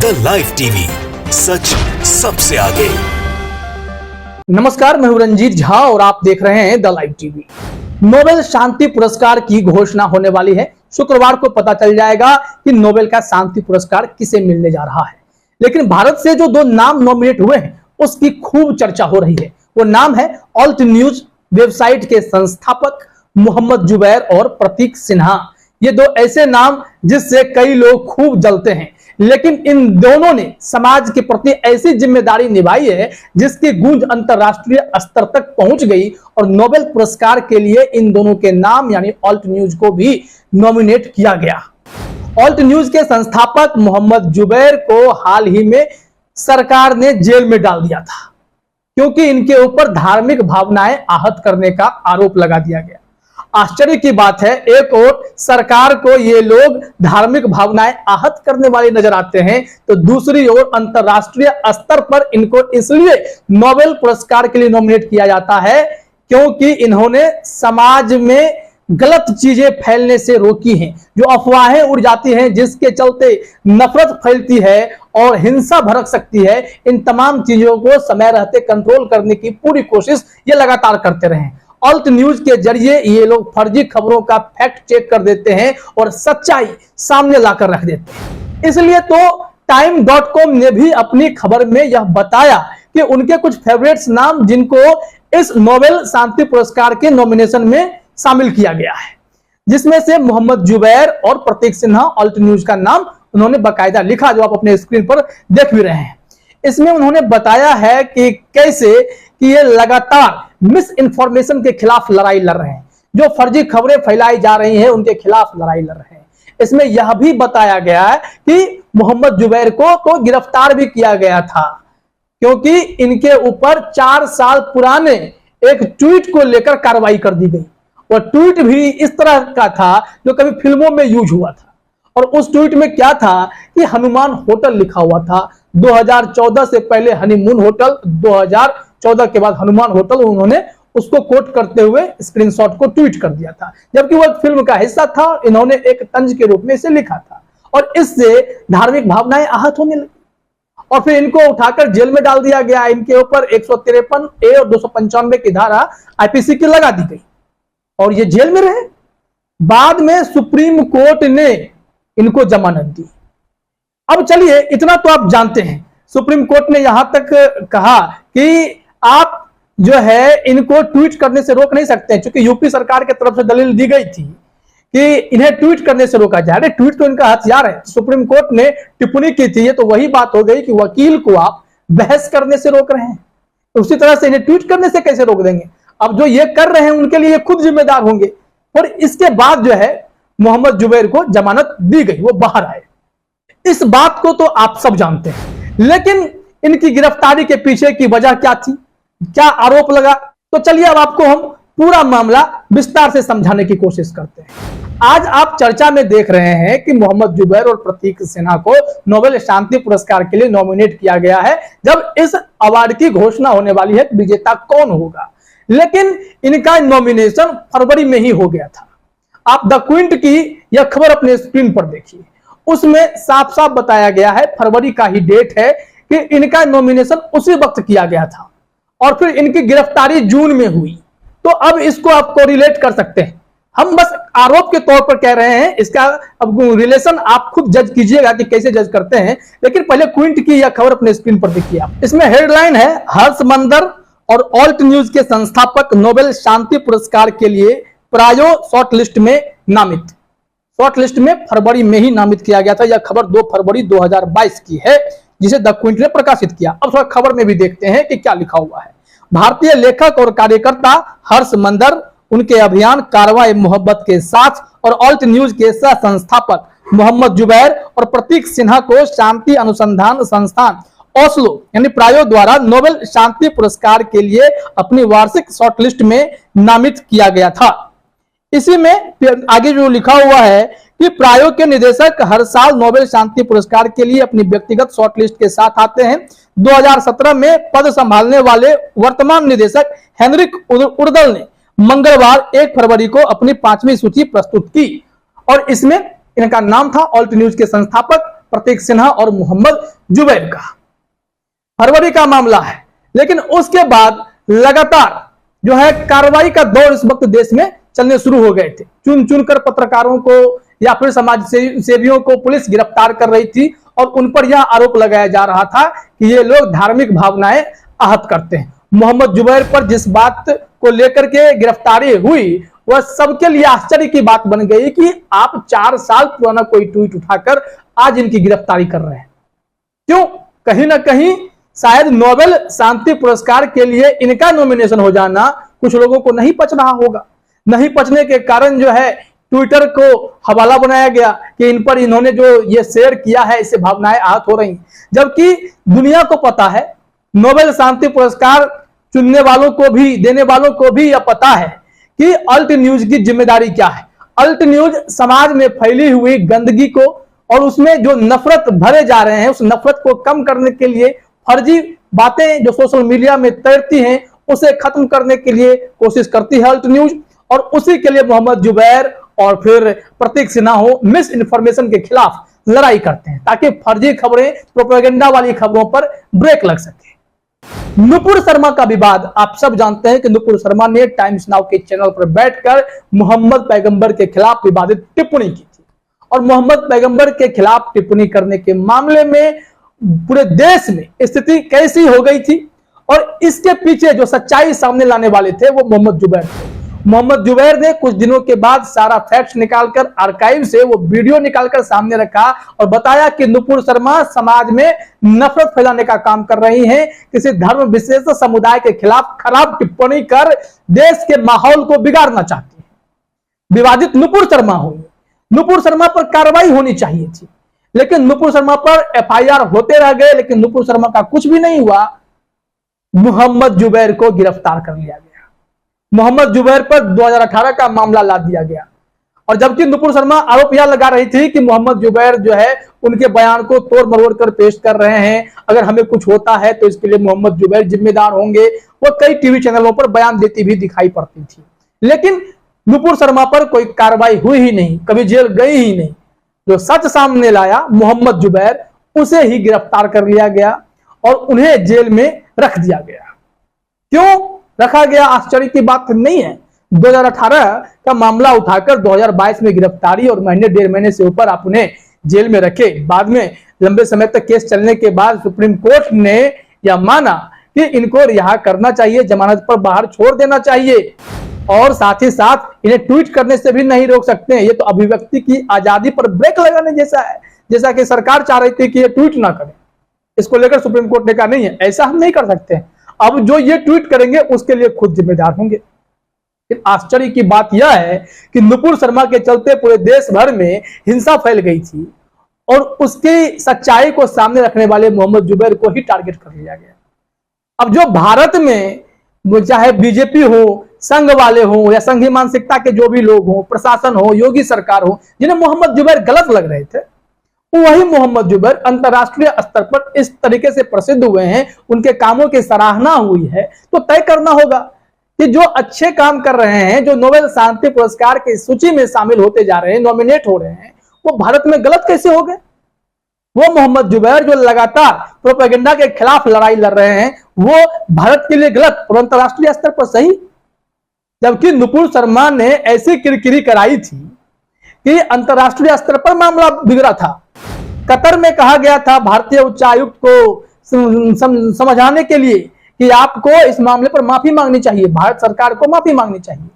The live TV, सच सबसे आगे। नमस्कार, मैं हूं रंजीत झा और आप देख रहे हैं द लाइव टीवी। नोबेल शांति पुरस्कार की घोषणा होने वाली है। शुक्रवार को पता चल जाएगा कि नोबेल का शांति पुरस्कार किसे मिलने जा रहा है। लेकिन भारत से जो दो नाम नॉमिनेट हुए हैं उसकी खूब चर्चा हो रही है। वो नाम है ऑल्ट न्यूज वेबसाइट के संस्थापक मोहम्मद जुबैर और प्रतीक सिन्हा। ये दो ऐसे नाम जिससे कई लोग खूब जलते हैं, लेकिन इन दोनों ने समाज के प्रति ऐसी जिम्मेदारी निभाई है जिसकी गूंज अंतरराष्ट्रीय स्तर तक पहुंच गई और नोबेल पुरस्कार के लिए इन दोनों के नाम यानी ऑल्ट न्यूज को भी नॉमिनेट किया गया। ऑल्ट न्यूज के संस्थापक मोहम्मद जुबैर को हाल ही में सरकार ने जेल में डाल दिया था क्योंकि इनके ऊपर धार्मिक भावनाएं आहत करने का आरोप लगा दिया गया। आश्चर्य की बात है, एक ओर सरकार को ये लोग धार्मिक भावनाएं आहत करने वाले नजर आते हैं, तो दूसरी ओर अंतरराष्ट्रीय स्तर पर इनको इसलिए नोबेल पुरस्कार के लिए नॉमिनेट किया जाता है क्योंकि इन्होंने समाज में गलत चीजें फैलने से रोकी हैं। जो अफवाहें उड़ जाती हैं जिसके चलते नफरत फैलती है और हिंसा भड़क सकती है, इन तमाम चीजों को समय रहते कंट्रोल करने की पूरी कोशिश ये लगातार करते रहे। ऑल्ट न्यूज के जरिए ये लोग फर्जी खबरों का फैक्ट चेक कर देते हैं और सच्चाई सामने लाकर रख देते हैं। इसलिए तो time.com ने भी अपनी खबर में यह बताया कि उनके कुछ फेवरेट्स नाम जिनको इस नोबेल शांति पुरस्कार के नॉमिनेशन में शामिल किया गया है, जिसमें से मोहम्मद जुबैर और प्रतीक सिन्हा ऑल्ट न्यूज का नाम उन्होंने बाकायदा लिखा, जो आप अपने स्क्रीन पर देख भी रहे हैं। इसमें उन्होंने बताया है कि कैसे कि ये लगातार मिस इन्फॉर्मेशन के खिलाफ लड़ाई लड़ रहे हैं, जो फर्जी खबरें फैलाई जा रही हैं उनके खिलाफ लड़ाई लड़ रहे हैं। इसमें यह भी बताया गया है कि मोहम्मद जुबैर को तो गिरफ्तार भी किया गया था क्योंकि इनके ऊपर 4 साल पुराने एक ट्वीट को लेकर कार्रवाई कर दी गई। वह ट्वीट भी इस तरह का था जो कभी फिल्मों में यूज हुआ था, और उस ट्वीट में क्या था कि हनुमान होटल लिखा हुआ था। 2014 से पहले हनीमून होटल, 2014 के बाद हनुमान होटल, उन्होंने उसको कोट करते हुए स्क्रीनशॉट को ट्वीट कर दिया था, जबकि वह फिल्म का हिस्सा था। इन्होंने एक तंज के रूप में इसे लिखा था और इससे धार्मिक भावनाएं आहत होने लगी और फिर इनको उठाकर जेल में डाल दिया गया। इनके ऊपर 153A और 295 की धारा आईपीसी की लगा दी गई और ये जेल में रहे। बाद में सुप्रीम कोर्ट ने इनको जमानत दी। अब चलिए, इतना तो आप जानते हैं, सुप्रीम कोर्ट ने यहां तक कहा कि आप जो है इनको ट्वीट करने से रोक नहीं सकते हैं, क्योंकि यूपी सरकार की तरफ से दलील दी गई थी कि इन्हें ट्वीट करने से रोका जाए। अरे ट्वीट तो इनका हथियार है। सुप्रीम कोर्ट ने टिप्पणी की थी, ये तो वही बात हो गई कि वकील को आप बहस करने से रोक रहे हैं, उसी तरह से इन्हें ट्वीट करने से कैसे रोक देंगे। अब जो ये कर रहे हैं उनके लिए खुद जिम्मेदार होंगे। और इसके बाद जो है मोहम्मद जुबैर को जमानत दी गई, वो बाहर आए। इस बात को तो आप सब जानते हैं, लेकिन इनकी गिरफ्तारी के पीछे की वजह क्या थी, क्या आरोप लगा, तो चलिए अब आपको हम पूरा मामला विस्तार से समझाने की कोशिश करते हैं। आज आप चर्चा में देख रहे हैं कि मोहम्मद जुबैर और प्रतीक सिन्हा को नोबेल शांति पुरस्कार के लिए नॉमिनेट किया गया है। जब इस अवार्ड की घोषणा होने वाली है विजेता कौन होगा, लेकिन इनका नॉमिनेशन फरवरी में ही हो गया था। आप द क्विंट की यह खबर अपने स्क्रीन पर देखिए, उसमें साफ साफ बताया गया है, फरवरी का ही डेट है कि इनका नॉमिनेशन उसी वक्त किया गया था और फिर इनकी गिरफ्तारी जून में हुई। तो अब इसको आप कोरिलेट कर सकते हैं। हम बस आरोप के तौर पर कह रहे हैं, इसका अब रिलेशन आप खुद जज कीजिएगा कि कैसे जज करते हैं। लेकिन पहले क्विंट की यह खबर अपने स्क्रीन पर देखिए आप। इसमें हेडलाइन है, हर्ष मंदर और ऑल्ट न्यूज के संस्थापक नोबेल शांति पुरस्कार के लिए प्रायो शॉर्टलिस्ट में नामित। शॉर्टलिस्ट में फरवरी में ही नामित किया गया था। यह खबर 2 फरवरी 2022 की है, जिसे द क्विंट ने प्रकाशित किया। अब थोड़ा खबर में भी देखते हैं कि क्या लिखा हुआ है। भारतीय लेखक और कार्यकर्ता हर्ष मंदर, उनके अभियान कारवां मोहब्बत के साथ और ऑल्ट न्यूज के सह संस्थापक मोहम्मद जुबैर और प्रतीक सिन्हा को शांति अनुसंधान संस्थान ओस्लो यानी प्रायो द्वारा नोबेल शांति पुरस्कार के लिए अपनी वार्षिक शॉर्टलिस्ट में नामित किया गया था। इसी में आगे जो लिखा हुआ है कि प्रायो के निदेशक हर साल नोबेल शांति पुरस्कार के लिए अपनी व्यक्तिगत शॉर्टलिस्ट के साथ आते हैं। 2017 में पद संभालने वाले वर्तमान निदेशक हेनरिक उर्दल ने मंगलवार 1 फरवरी को अपनी 5वीं सूची प्रस्तुत की और इसमें इनका नाम था ऑल्ट न्यूज के संस्थापक प्रतीक सिन्हा और मोहम्मद जुबैर का। फरवरी का मामला है, लेकिन उसके बाद लगातार जो है कार्रवाई का दौर इस वक्त देश में चलने शुरू हो गए थे। चुन चुनकर पत्रकारों को या फिर समाज सेवियों को पुलिस गिरफ्तार कर रही थी और उन पर यह आरोप लगाया जा रहा था कि ये लोग धार्मिक भावनाएं आहत करते हैं। मोहम्मद जुबैर पर जिस बात को लेकर के गिरफ्तारी हुई वह सबके लिए आश्चर्य की बात बन गई कि आप 4 साल पुराना कोई ट्वीट उठाकर आज इनकी गिरफ्तारी कर रहे हैं। क्यों? कहीं ना कहीं शायद नोबेल शांति पुरस्कार के लिए इनका नॉमिनेशन हो जाना कुछ लोगों को नहीं पच रहा होगा। नहीं पचने के कारण जो है ट्विटर को हवाला बनाया गया कि इन पर इन्होंने जो ये शेयर किया है इससे भावनाएं आहत हो रही, जबकि दुनिया को पता है, नोबेल शांति पुरस्कार चुनने वालों को भी, देने वालों को भी यह पता है कि अल्ट न्यूज की जिम्मेदारी क्या है। अल्ट न्यूज समाज में फैली हुई गंदगी को और उसमें जो नफरत भरे जा रहे हैं उस नफरत को कम करने के लिए फर्जी बातें जो सोशल मीडिया में तैरती हैं उसे खत्म करने के लिए कोशिश करती है अल्ट न्यूज, और उसी के लिए मोहम्मद जुबैर और फिर प्रतीक सिन्हा हो मिस इन्फॉर्मेशन के खिलाफ लड़ाई करते हैं ताकि फर्जी खबरें, प्रोपेगेंडा वाली खबरों पर ब्रेक लग सके। नुपुर शर्मा का विवाद आप सब जानते हैं कि नुपुर शर्मा ने टाइम्स नाउ के चैनल पर बैठकर मोहम्मद पैगंबर के खिलाफ विवादित टिप्पणी की थी और मोहम्मद पैगंबर के खिलाफ टिप्पणी करने के मामले में पूरे देश में स्थिति कैसी हो गई थी और इसके पीछे जो सच्चाई सामने लाने वाले थे वो मोहम्मद जुबैर थे। मोहम्मद जुबैर ने कुछ दिनों के बाद सारा फैक्ट्स निकालकर आर्काइव से वो वीडियो निकालकर सामने रखा और बताया कि नुपुर शर्मा समाज में नफरत फैलाने का काम कर रही हैं, किसी धर्म विशेष समुदाय के खिलाफ खराब टिप्पणी कर देश के माहौल को बिगाड़ना चाहती है। विवादित नुपुर शर्मा हुई, नुपुर शर्मा पर कार्रवाई होनी चाहिए थी, लेकिन नुपुर शर्मा पर एफआईआर होते रह गए, लेकिन नुपुर शर्मा का कुछ भी नहीं हुआ। मोहम्मद जुबैर को गिरफ्तार कर लिया गया। मोहम्मद जुबैर पर 2018 का मामला ला दिया गया और जबकि नुपुर शर्मा आरोप यह लगा रही थी कि मोहम्मद जुबैर जो है उनके बयान को तोड़ मरोड़ कर पेश कर रहे हैं, अगर हमें कुछ होता है तो इसके लिए मोहम्मद जुबैर जिम्मेदार होंगे। वो कई टीवी चैनलों पर बयान देती भी दिखाई पड़ती थी, लेकिन नुपुर शर्मा पर कोई कार्रवाई हुई ही नहीं, कभी जेल गई ही नहीं। जो सच सामने लाया मोहम्मद जुबैर, उसे ही गिरफ्तार कर लिया गया और उन्हें जेल में रख दिया गया। क्यों रखा गया? आश्चर्य की बात नहीं है। 2018 का मामला उठाकर 2022 में गिरफ्तारी और महीने 1.5 महीने से ऊपर आप उन्हें जेल में रखे। बाद में लंबे समय तक केस चलने के बाद सुप्रीम कोर्ट ने यह माना कि इनको रिहा करना चाहिए, जमानत पर बाहर छोड़ देना चाहिए और साथ ही साथ इन्हें ट्वीट करने से भी नहीं रोक सकते हैं। ये तो अभिव्यक्ति की आजादी पर ब्रेक लगाने जैसा है, जैसा कि सरकार चाह रही थी कि ये ट्वीट ना करें। इसको लेकर सुप्रीम कोर्ट ने कहा नहीं है, ऐसा हम नहीं कर सकते, अब जो ये ट्वीट करेंगे उसके लिए खुद जिम्मेदार होंगे। आश्चर्य की बात यह है कि नुपुर शर्मा के चलते पूरे देश भर में हिंसा फैल गई थी और उसकी सच्चाई को सामने रखने वाले मोहम्मद जुबैर को ही टारगेट कर लिया गया। अब जो भारत में चाहे बीजेपी हो, संघ वाले हो या संघी मानसिकता के जो भी लोग हो, प्रशासन हो, योगी सरकार हो, जिन्हें मोहम्मद जुबैर गलत लग रहे थे, वही मोहम्मद जुबैर अंतरराष्ट्रीय स्तर पर इस तरीके से प्रसिद्ध हुए हैं, उनके कामों की सराहना हुई है, तो तय करना होगा कि जो अच्छे काम कर रहे हैं, जो नोबेल शांति पुरस्कार की सूची में शामिल होते जा रहे हैं, नॉमिनेट हो रहे हैं, वो भारत में गलत कैसे हो गए? वो मोहम्मद जुबैर जो लगातार प्रोपेगेंडा के खिलाफ लड़ाई लड़ रहे हैं, वो भारत के लिए गलत और अंतरराष्ट्रीय स्तर पर सही। जबकि नुपुर शर्मा ने ऐसी किरकिरी कराई थी कि अंतरराष्ट्रीय स्तर पर मामला बिगड़ा था। कतर में कहा गया था भारतीय उच्चायुक्त को समझाने के लिए कि आपको इस मामले पर माफी मांगनी चाहिए, भारत सरकार को माफी मांगनी चाहिए।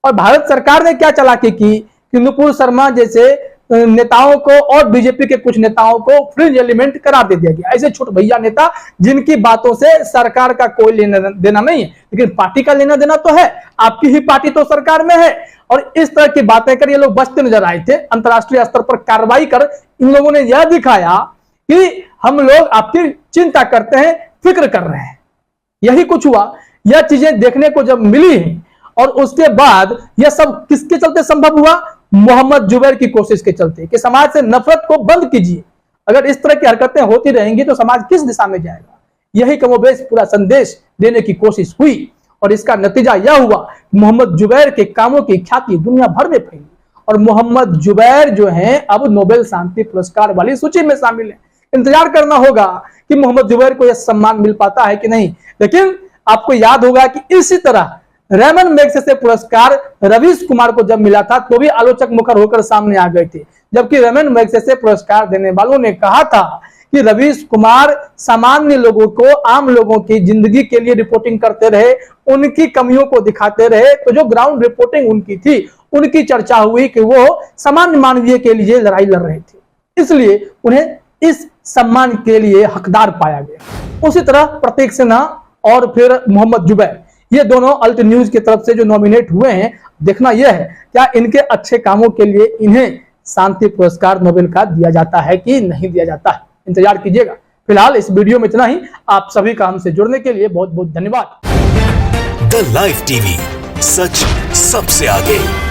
और भारत सरकार ने क्या चालाकी की कि नुपुर शर्मा जैसे नेताओं को और बीजेपी के कुछ नेताओं को फ्रिंज एलिमेंट करार दे दिया गया। ऐसे छोटे भैया नेता जिनकी बातों से सरकार का कोई लेना देना नहीं है, लेकिन पार्टी का लेना देना तो है, आपकी ही पार्टी तो सरकार में है। और इस तरह की बातें कर ये लोग बचते नजर आए थे। अंतरराष्ट्रीय स्तर पर कार्रवाई कर इन लोगों ने यह दिखाया कि हम लोग आपकी चिंता करते हैं, फिक्र कर रहे हैं। यही कुछ हुआ। यह चीजें देखने को जब मिली है और उसके बाद यह सब किसके चलते संभव हुआ? मोहम्मद जुबैर की कोशिश के चलते कि समाज से नफरत को बंद कीजिए। अगर इस तरह की हरकतें होती रहेंगी तो समाज किस दिशा में जाएगा? यही कमोबेश पूरा संदेश देने की कोशिश हुई और इसका नतीजा यह हुआ, मोहम्मद जुबैर के कामों की ख्याति दुनिया भर में फैली और मोहम्मद जुबैर जो हैं अब नोबेल शांति पुरस्कार वाली सूची में शामिल हैं। इंतजार करना होगा कि मोहम्मद जुबैर को यह सम्मान मिल पाता है कि नहीं। लेकिन आपको याद होगा कि इसी तरह रेमन मैग्सेसे पुरस्कार रवीश कुमार को जब मिला था तो भी आलोचक मुखर होकर सामने आ गए थे, जबकि रेमन मैग्सेसे पुरस्कार देने वालों ने कहा था कि रवीश कुमार सामान्य लोगों को, आम लोगों की जिंदगी के लिए रिपोर्टिंग करते रहे, उनकी कमियों को दिखाते रहे। तो जो ग्राउंड रिपोर्टिंग उनकी थी, उनकी चर्चा हुई कि वो सामान्य मानवीय के लिए लड़ाई लड़ रहे थे, इसलिए उन्हें इस सम्मान के लिए हकदार पाया गया। उसी तरह प्रतीक सिन्हा और फिर मोहम्मद जुबैर, ये दोनों अल्ट न्यूज की तरफ से जो नॉमिनेट हुए हैं, देखना यह है क्या इनके अच्छे कामों के लिए इन्हें शांति पुरस्कार नोबेल का दिया जाता है कि नहीं दिया जाता है। इंतजार कीजिएगा। फिलहाल इस वीडियो में इतना ही। आप सभी का हमसे जुड़ने के लिए बहुत बहुत धन्यवाद। द लाइव टीवी, सच सबसे आगे।